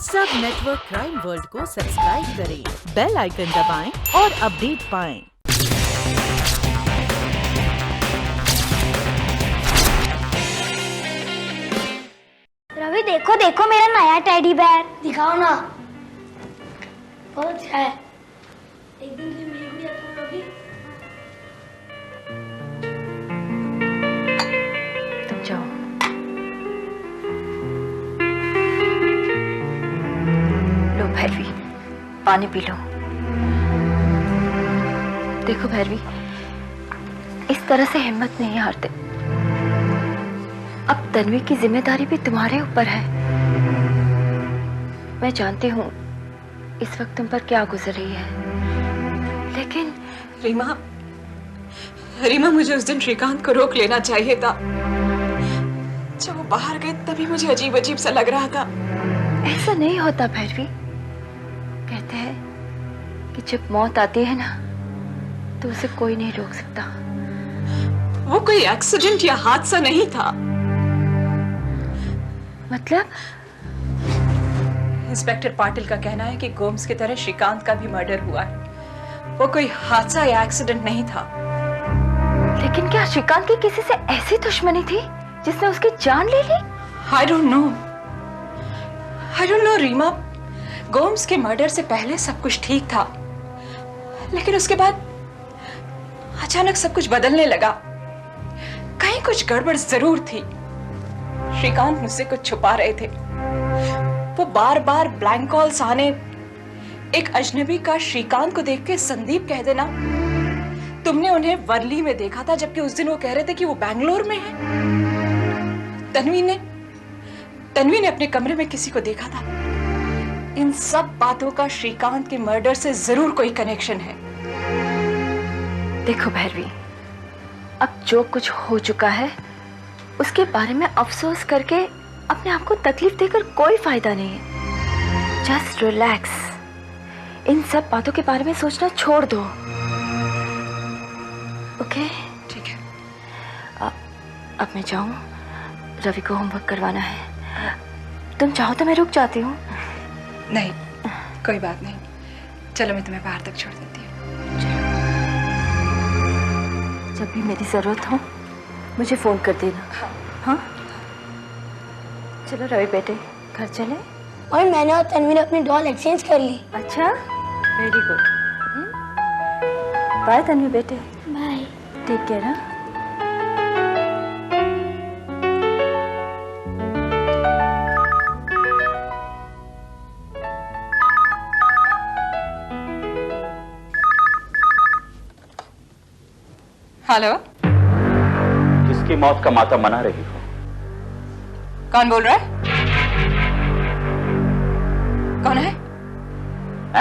सब network crime world को subscribe करें, बेल आइकन दबाएं और अपडेट पाएं। रवि देखो देखो मेरा नया टेडी बेयर। दिखाओ ना। बहुत अच्छा है। एक दिन से मेरी गुड़िया तुम रवि। तुम जाओ। लो भैरवी, पानी पी लो। देखो भैरवी, इस तरह से हिम्मत नहीं हारते। अब तन्वी की जिम्मेदारी भी तुम्हारे ऊपर है। मैं जानती हूँ इस वक्त तुम पर क्या गुजर रही है, लेकिन रीमा मुझे उस दिन श्रीकांत को रोक लेना चाहिए था। जब वो बाहर गए तभी मुझे अजीब अजीब सा लग रहा था। ऐसा नहीं होता भैरवी। कहते हैं कि जब मौत आती है ना तो उसे कोई नहीं रोक सकता। वो कोई एक्सीडेंट या हादसा नहीं था। मतलब? इंस्पेक्टर पाटिल का कहना है कि गोम्स की तरह श्रीकांत का भी मर्डर हुआ है। वो कोई हादसा या एक्सीडेंट नहीं था। लेकिन क्या श्रीकांत की किसी से ऐसी दुश्मनी थी जिसने उसकी जान ले ली? I don't know Reema. Gomes के मर्डर से पहले सब कुछ ठीक था, लेकिन उसके बाद अचानक सब कुछ बदलने लगा। कहीं कुछ गड़बड़ जरूर थी। श्रीकांत मुझसे कुछ छुपा रहे थे। वो बार बार ब्लैंक कॉल्स आने, एक अजनबी का श्रीकांत को देख के संदीप कह देना, तुमने उन्हें वर्ली में देखा था जबकि उस दिन वो कह रहे थे कि वो बैंगलोर में है। तन्वी ने अपने कमरे में किसी को देखा था। इन सब बातों का श्रीकांत के मर्डर से जरूर कोई कनेक्शन है। देखो भैरवी, अब जो कुछ हो चुका है उसके बारे में अफसोस करके अपने आप को तकलीफ देकर कोई फायदा नहीं है। Just relax. इन सब बातों के बारे में सोचना छोड़ दो। ओके? ठीक है। अब मैं जाऊं? रवि को होमवर्क करवाना है। तुम चाहो तो मैं रुक जाती हूँ। नहीं, कोई बात नहीं। चलो मैं तुम्हें बाहर तक छोड़ देती हूँ। जब भी मेरी जरूरत हो मुझे फोन कर देना। हाँ? चलो रवि बेटे, घर चले। और मैंने और तन्वी ने अपनी डॉल एक्सचेंज कर ली। अच्छा, वेरी गुड। बाय तन्वी बेटे। बाय। Take care. हाँ? हेलो, किसकी मौत का मातम मना रही हो? कौन बोल रहा है? कौन है?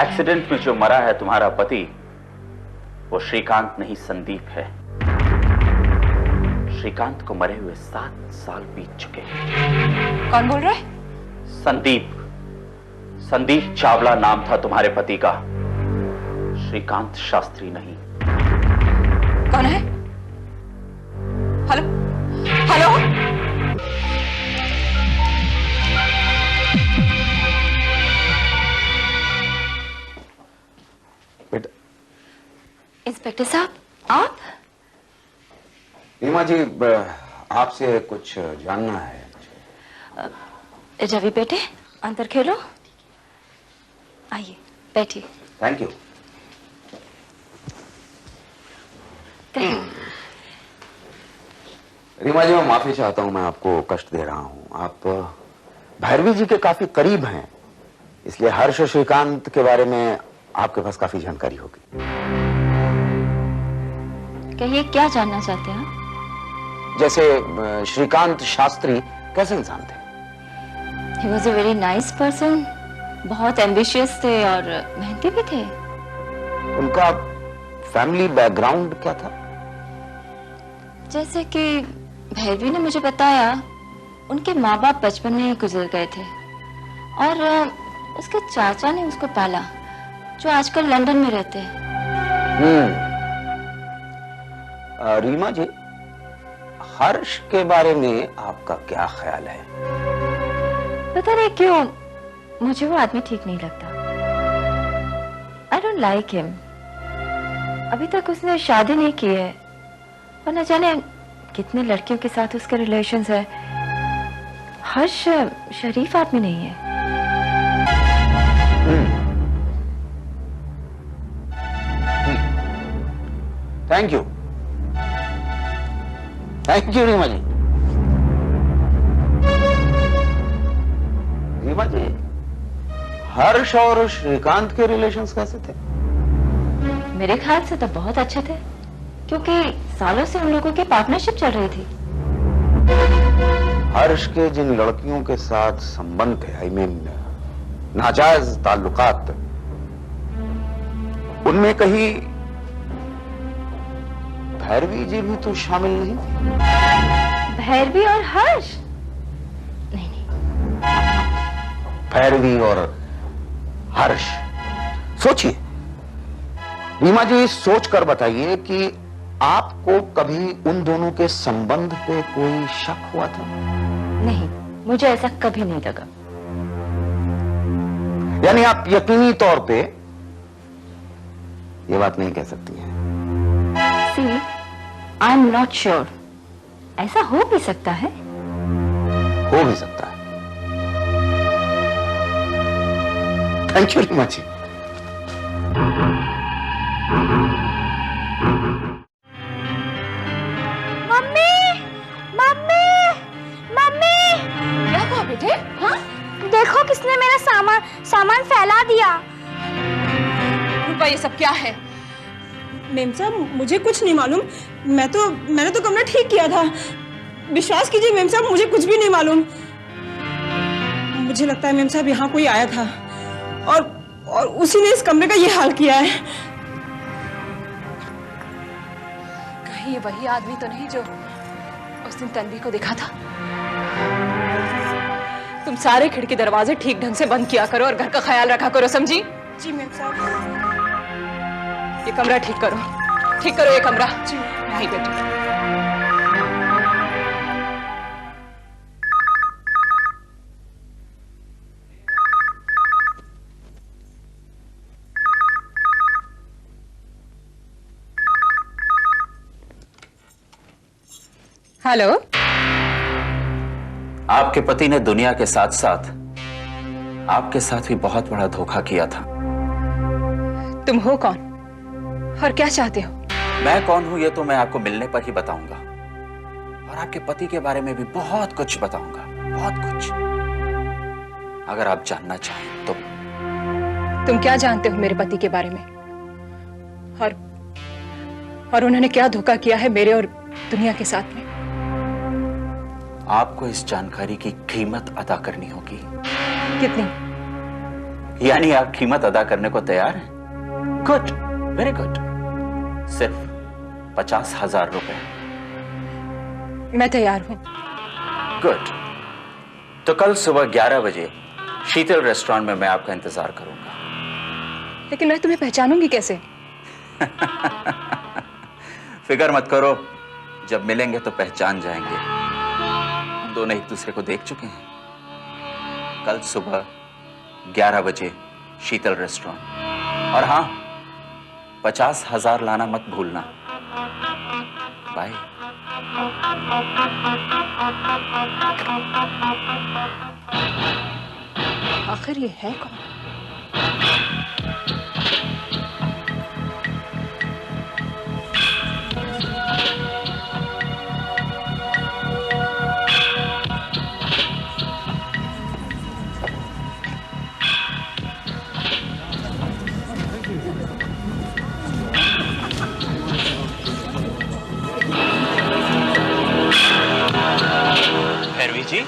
एक्सीडेंट में जो मरा है तुम्हारा पति, वो श्रीकांत नहीं संदीप है। श्रीकांत को मरे हुए 7 साल बीत चुके हैं। कौन बोल रहा है? संदीप चावला नाम था तुम्हारे पति का, श्रीकांत शास्त्री नहीं। कौन है? Hello hello. बेटा। इंस्पेक्टर साहब, आप? रीमा जी, आपसे कुछ जानना है। रवि बेटे, अंदर खेलो। आइए, बैठिए। Thank you. रीमा जी, मैं माफी चाहता हूं, मैं आपको कष्ट दे रहा हूं। आप भैरवी जी के काफी करीब हैं, इसलिए हर्ष और श्रीकांत के बारे में आपके पास काफी जानकारी होगी। कहिए, क्या जानना चाहते हैं? जैसे श्रीकांत शास्त्री कैसे इंसान थे? He was a very nice person, बहुत एम्बिशियस थे और मेहनती भी थे। उनका फैमिली बैकग्राउंड क्या था? जैसे कि भैरवी ने मुझे बताया, उनके माँ बाप बचपन में ही गुजर गए थे और उसके चाचा ने उसको पाला, जो आजकल लंदन में रहते हैं। रीमा जी, हर्ष के बारे में आपका क्या ख्याल है? पता नहीं क्यों मुझे वो आदमी ठीक नहीं लगता। I don't like him. अभी तक उसने शादी नहीं की है और न जाने कितने लड़कियों के साथ उसके रिलेशंस है। हर्ष शरीफ आदमी नहीं है। थैंक यू रीमा जी। रीमा जी, हर्ष और श्रीकांत के रिलेशंस कैसे थे? मेरे ख्याल से तो बहुत अच्छे थे, क्योंकि सालों से उन लोगों की पार्टनरशिप चल रही थी। हर्ष के जिन लड़कियों के साथ संबंध थे, आई मीन नाजायज ताल्लुकात, उनमें कहीं भैरवी जी भी तो शामिल नहीं थी? भैरवी और हर्ष? नहीं। भैरवी और हर्ष, सोचिए रीमा जी, सोच कर बताइए कि आपको कभी उन दोनों के संबंध पे कोई शक हुआ था? नहीं, मुझे ऐसा कभी नहीं लगा। यानी आप यकीनी तौर पे ये बात नहीं कह सकती हैं? See, I'm not sure. ऐसा हो भी सकता है। हो भी सकता है। Thank you Reema ji. मम्मी मम्मी मम्मी, क्या हुआ बेटे? हाँ, देखो किसने मेरा सामान फैला दिया। रूपा, ये सब क्या है? मेम साहब, मुझे कुछ नहीं मालूम। मैंने तो कमरा ठीक किया था। विश्वास कीजिए मेम साहब, मुझे कुछ भी नहीं मालूम। मुझे लगता है मेम साहब यहाँ कोई आया था और उसी ने इस कमरे का ये हाल किया है। कहीं ये वही आदमी तो नहीं जो उस दिन तन्वी को देखा था? तुम सारे खिड़की दरवाजे ठीक ढंग से बंद किया करो और घर का ख्याल रखा करो, समझी? जी मेम साहब। ये कमरा ठीक करो ये कमरा। जी नहीं बेटी। हेलो। आपके पति ने दुनिया के साथ साथ आपके साथ भी बहुत बड़ा धोखा किया था। तुम हो कौन और क्या चाहते हो? मैं कौन हूं ये तो मैं आपको मिलने पर ही बताऊंगा, और आपके पति के बारे में भी बहुत कुछ बताऊंगा, बहुत कुछ, अगर आप जानना चाहें तो। तुम क्या जानते हो मेरे पति के बारे में, और उन्होंने क्या धोखा किया है मेरे और दुनिया के साथ में? आपको इस जानकारी की कीमत अदा करनी होगी। कितनी? यानी आप कीमत अदा करने को तैयार हैं? Good, very good. सिर्फ 50,000 रुपए। मैं तैयार हूं। गुड। तो कल सुबह 11 बजे शीतल रेस्टोरेंट में मैं आपका इंतजार करूंगा। लेकिन मैं तुम्हें पहचानूंगी कैसे? फिक्र मत करो, जब मिलेंगे तो पहचान जाएंगे। हम दोनों एक दूसरे को देख चुके हैं। कल सुबह 11 बजे शीतल रेस्टोरेंट। और हाँ, 50,000 लाना मत भूलना। बाय। आखिर ये है कौन? भैरवी जी।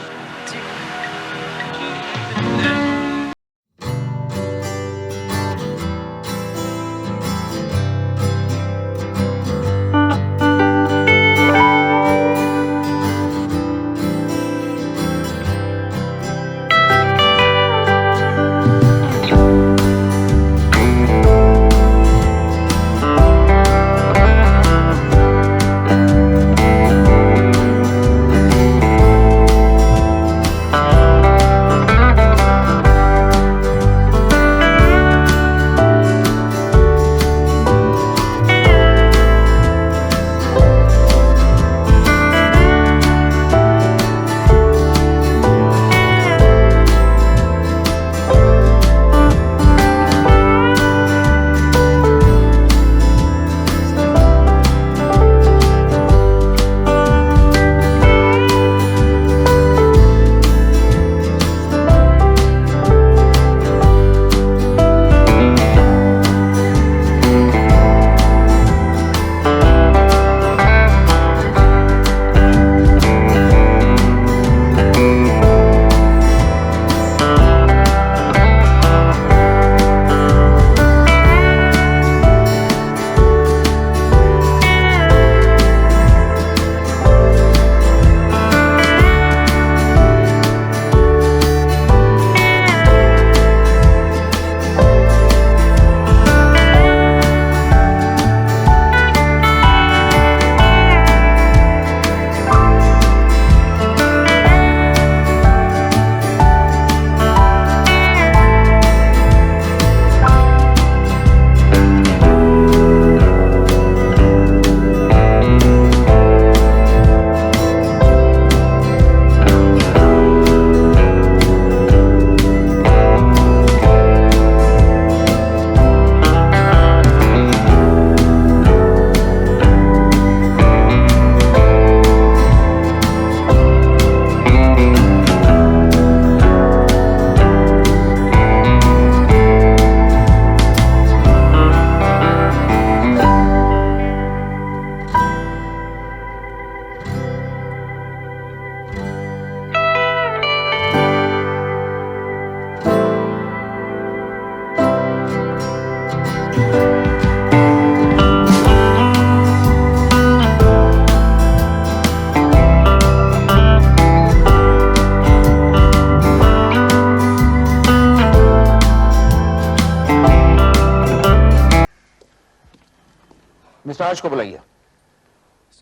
मिस्टर हर्ष को बुलाइए।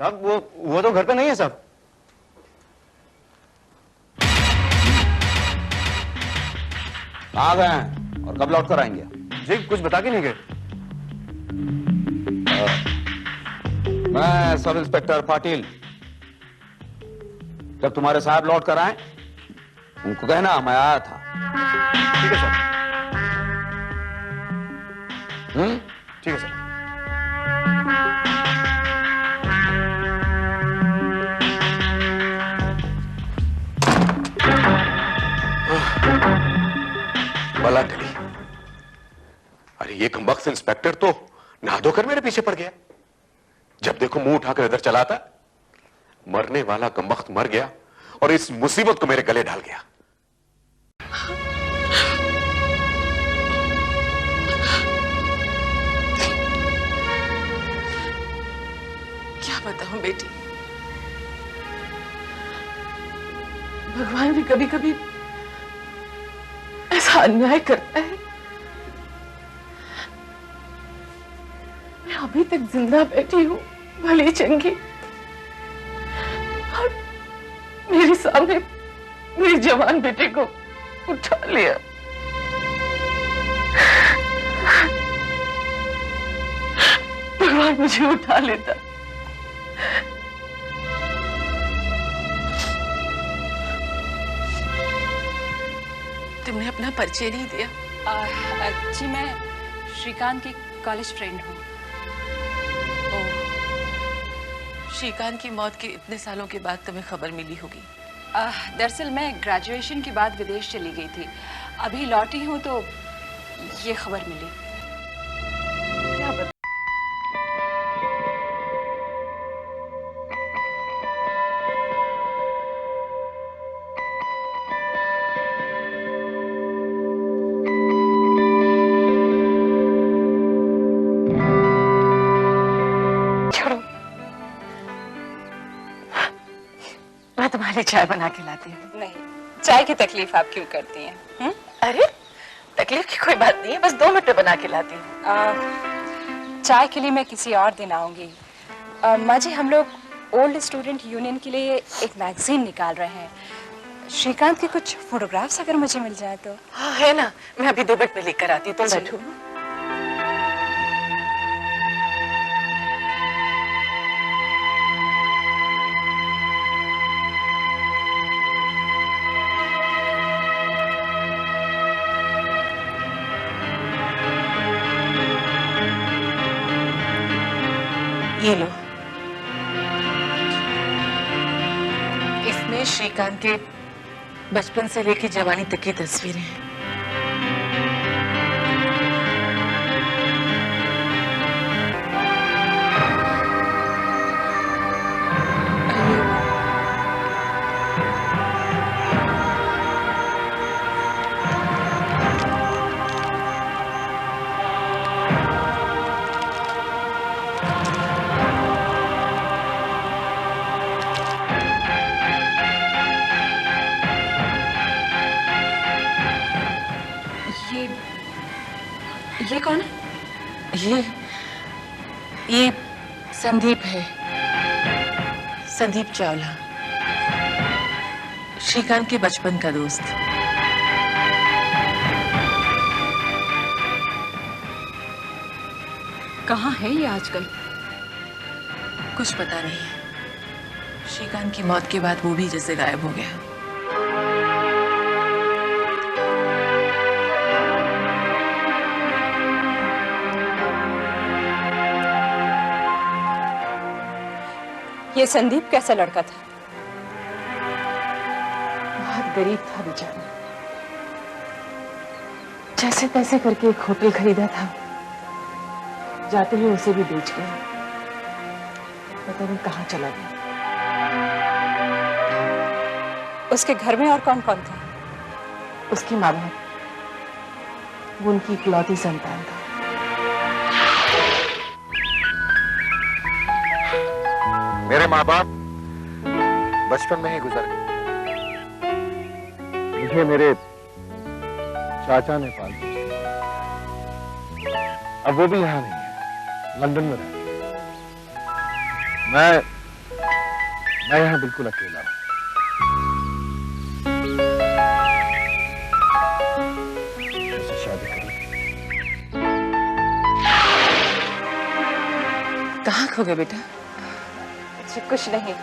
साहब वो तो घर पे नहीं है साहब। कहाँ गए हैं और कब लौट कर आएंगे? जी कुछ बता के नहीं गए। मैं सब इंस्पेक्टर पाटिल, जब तुम्हारे साहब लौट कर आए उनको कहना मैं आया था। ठीक है सर। ठीक है सर। बला टली। अरे ये कमबख्त इंस्पेक्टर तो नहा धोकर मेरे पीछे पड़ गया। जब देखो मुंह उठाकर इधर चला आता। मरने वाला कमबख्त मर गया और इस मुसीबत को मेरे गले डाल गया। क्या बताऊं बेटी, भगवान भी कभी कभी ऐसा अन्याय करता है। मैं अभी तक जिंदा बैठी हूं भली चंगी, और मेरे सामने मेरी जवान बेटे को उठा लिया। भगवान मुझे उठा लेता। तुमने अपना परिचय नहीं दिया। जी मैं श्रीकांत की कॉलेज फ्रेंड हूँ। श्रीकांत की मौत के इतने सालों के बाद तुम्हें खबर मिली होगी। दरअसल मैं ग्रेजुएशन के बाद विदेश चली गई थी, अभी लौटी हूँ तो ये खबर मिली। क्या बता? मैं तुम्हारे लिए चाय बना के लाती हूँ। नहीं, चाय की तकलीफ आप क्यों करती हैं? अरे तकलीफ की कोई बात नहीं है, बस 2 मिनट में बना के लाती हूँ। चाय के लिए मैं किसी और दिन आऊंगी। माँ जी, हम लोग ओल्ड स्टूडेंट यूनियन के लिए एक मैगजीन निकाल रहे हैं। श्रीकांत के कुछ फोटोग्राफ्स अगर मुझे मिल जाए तो। हाँ है ना, मैं अभी 2 मिनट में लेकर आती हूँ, तुम बैठो। ये लो, इसमें श्रीकांत के बचपन से लेकर जवानी तक की तस्वीरें हैं। ये कौन है? ये संदीप है, संदीप चावला, श्रीकांत के बचपन का दोस्त। कहाँ है ये आजकल? कुछ पता नहीं। श्रीकांत की मौत के बाद वो भी जैसे गायब हो गया। ये संदीप कैसा लड़का था? बहुत गरीब था बेचारा, जैसे तैसे करके एक होटल खरीदा था, जाते ही उसे भी बेच गया। पता नहीं कहाँ चला गया। उसके घर में और कौन कौन था? उसकी माँ बाप, वो उनकी इकलौती संतान था। मेरे माँ बाप बचपन में ही गुजर गए। मुझे मेरे चाचा ने पाला। अब वो भी यहाँ नहीं है, लंदन में रहते हैं। मैं यहाँ बिल्कुल अकेला हूँ। मुझसे शादी करिए। कहाँ खो गए बेटा? जी कुछ नहीं,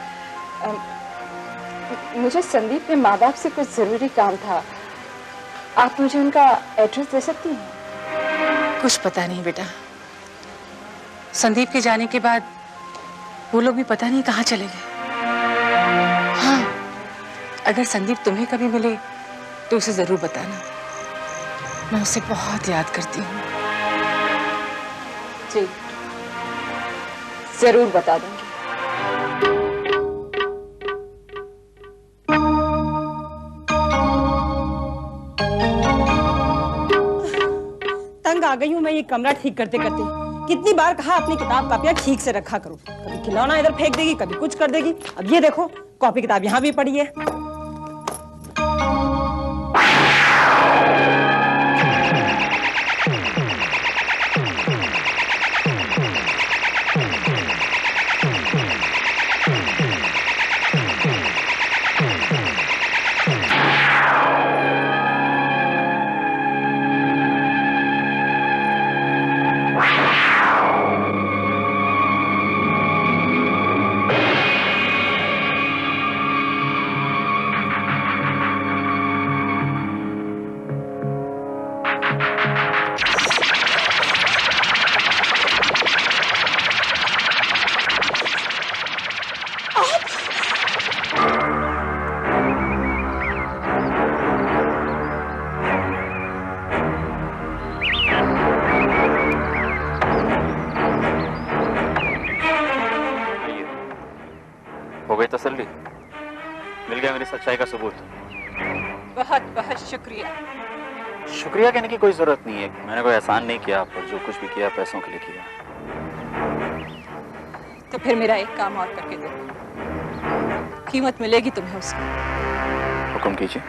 मुझे संदीप के माँ बाप से कुछ जरूरी काम था। आप मुझे उनका एड्रेस दे सकती हैं? कुछ पता नहीं बेटा। संदीप के जाने के बाद वो लोग भी पता नहीं कहाँ चले गए। हाँ, अगर संदीप तुम्हें कभी मिले तो उसे जरूर बताना। मैं उसे बहुत याद करती हूँ। जी जरूर बता दूंगी। तंग आ गई हूँ मैं ये कमरा ठीक करते करते। कितनी बार कहा अपनी किताब कापियां ठीक से रखा करो। कभी खिलौना इधर फेंक देगी, कभी कुछ कर देगी। अब ये देखो कॉपी किताब यहाँ भी पड़ी है। हो गई तसल्ली? मिल गया मेरी सच्चाई का सबूत? बहुत बहुत शुक्रिया। शुक्रिया कहने की कोई जरूरत नहीं है। मैंने कोई एहसान नहीं किया आप पर। जो कुछ भी किया पैसों के लिए किया। तो फिर मेरा एक काम और करके दो, कीमत मिलेगी तुम्हें उसकी। हुक्म कीजिए।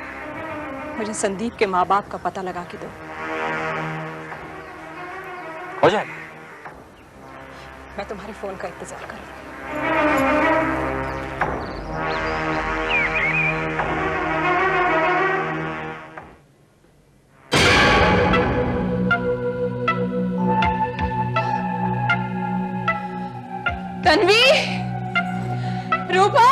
मुझे संदीप के माँ बाप का पता लगा के दो। हो जाए। मैं तुम्हारे फोन का इंतजार करूंगी। तन्वी, रूपा,